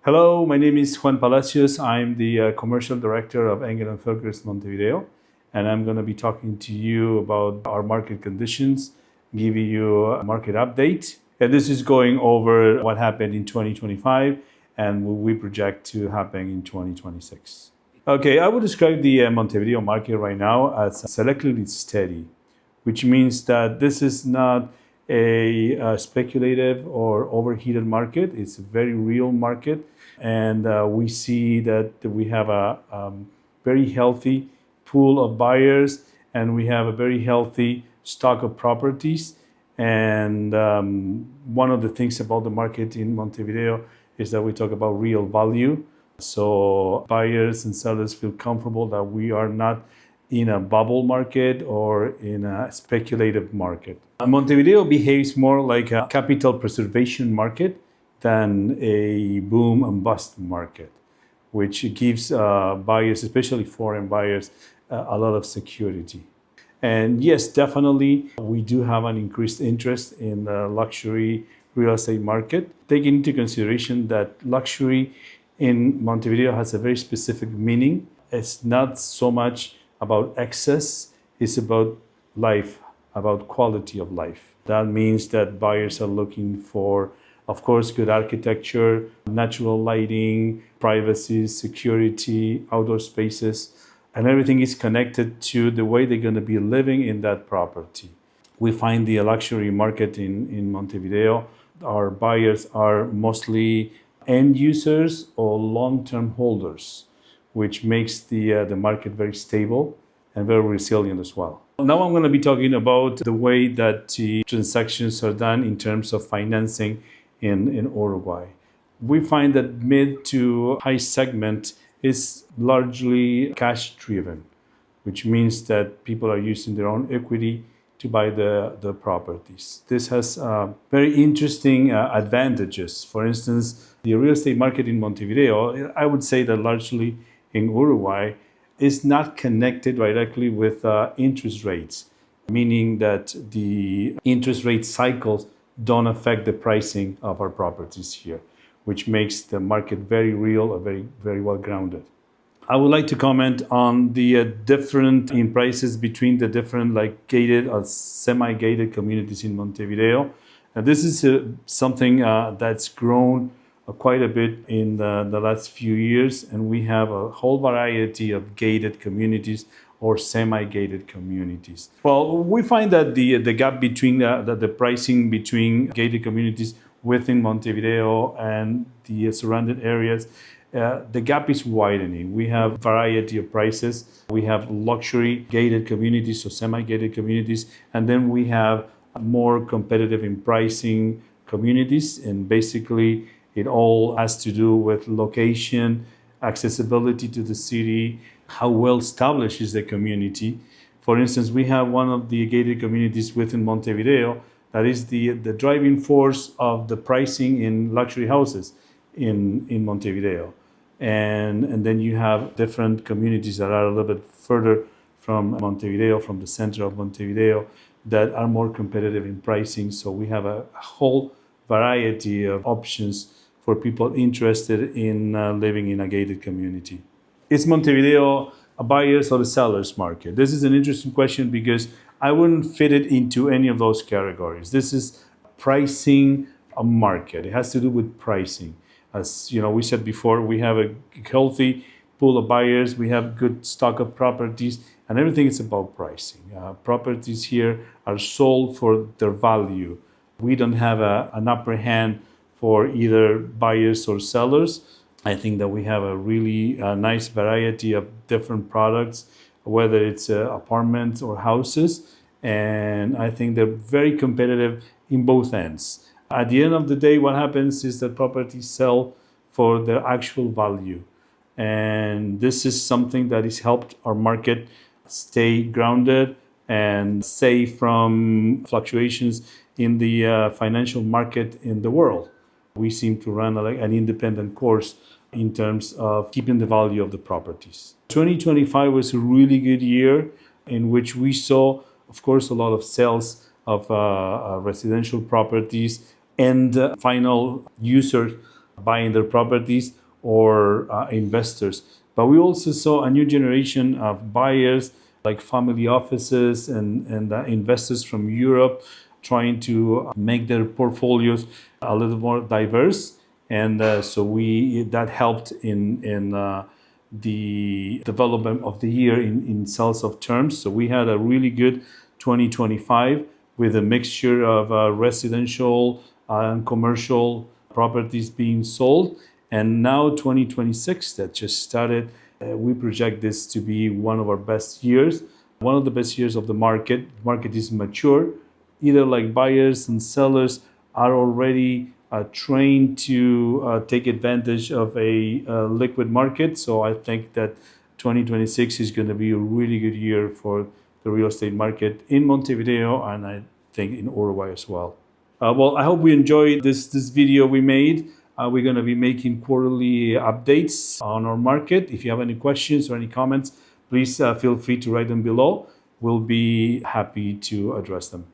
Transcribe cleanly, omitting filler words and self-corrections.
Hello, my name is Juan Palacios. I'm the commercial director of Engel Völkers Montevideo, and I'm going to be talking to you about our market conditions, giving you a market update. And this is going over what happened in 2025 and what we project to happen in 2026. Okay, I would describe the Montevideo market right now as selectively steady, which means that this is not a speculative or overheated market. It's a very real market, and we see that we have a very healthy pool of buyers, and we have a very healthy stock of properties. And one of the things about the market in Montevideo is that we talk about real value. So buyers and sellers feel comfortable that we are not in a bubble market or in a speculative market. Montevideo behaves more like a capital preservation market than a boom and bust market, which gives buyers, especially foreign buyers, a lot of security. And yes, definitely, we do have an increased interest in the luxury real estate market, taking into consideration that luxury in Montevideo has a very specific meaning. It's not so much about excess, it's about life, about quality of life. That means that buyers are looking for, of course, good architecture, natural lighting, privacy, security, outdoor spaces, and everything is connected to the way they're going to be living in that property. We find the luxury market in Montevideo, our buyers are mostly end users or long-term holders, which makes the market very stable and very resilient as well. Now I'm going to be talking about the way that the transactions are done in terms of financing in Uruguay. We find that mid to high segment is largely cash driven, which means that people are using their own equity to buy the properties. This has very interesting advantages. For instance, the real estate market in Montevideo, I would say that largely in Uruguay, is not connected directly with interest rates, meaning that the interest rate cycles don't affect the pricing of our properties here, which makes the market very real and very well grounded. I would like to comment on the different in prices between the different gated or semi-gated communities in Montevideo. This is something that's grown quite a bit in the last few years, and we have a whole variety of gated communities or semi-gated communities. Well, we find that the gap between the pricing between gated communities within Montevideo and the surrounding areas, the gap is widening. We have variety of prices. We have luxury gated communities or semi-gated communities, and then we have more competitive in pricing communities, and basically it all has to do with location, accessibility to the city, how well established is the community. For instance, we have one of the gated communities within Montevideo that is the driving force of the pricing in luxury houses in Montevideo. And then you have different communities that are a little bit further from Montevideo, from the center of Montevideo, that are more competitive in pricing. So we have a whole variety of options for people interested in living in a gated community. Is Montevideo a buyer's or a seller's market? This is an interesting question because I wouldn't fit it into any of those categories. This is pricing a market. It has to do with pricing. As you know, we said before, we have a healthy pool of buyers, we have good stock of properties, and everything is about pricing. Properties here are sold for their value. We don't have an upper hand for either buyers or sellers. I think that we have a really nice variety of different products, whether it's apartments or houses, and I think they're very competitive in both ends. At the end of the day, what happens is that properties sell for their actual value, and this is something that has helped our market stay grounded and safe from fluctuations in the financial market in the world. We seem to run an independent course in terms of keeping the value of the properties. 2025 was a really good year in which we saw, of course, a lot of sales of residential properties and final users buying their properties or investors. But we also saw a new generation of buyers like family offices and investors from Europe trying to make their portfolios a little more diverse. And so that helped in the development of the year in sales of terms. So we had a really good 2025 with a mixture of residential and commercial properties being sold. And now 2026 that just started, we project this to be one of our best years, one of the best years of the market. The market is mature, either like buyers and sellers are already trained to take advantage of a liquid market. So I think that 2026 is going to be a really good year for the real estate market in Montevideo, and I think in Uruguay as well. Well, I hope we enjoyed this video we made. We're going to be making quarterly updates on our market. If you have any questions or any comments, please feel free to write them below. We'll be happy to address them.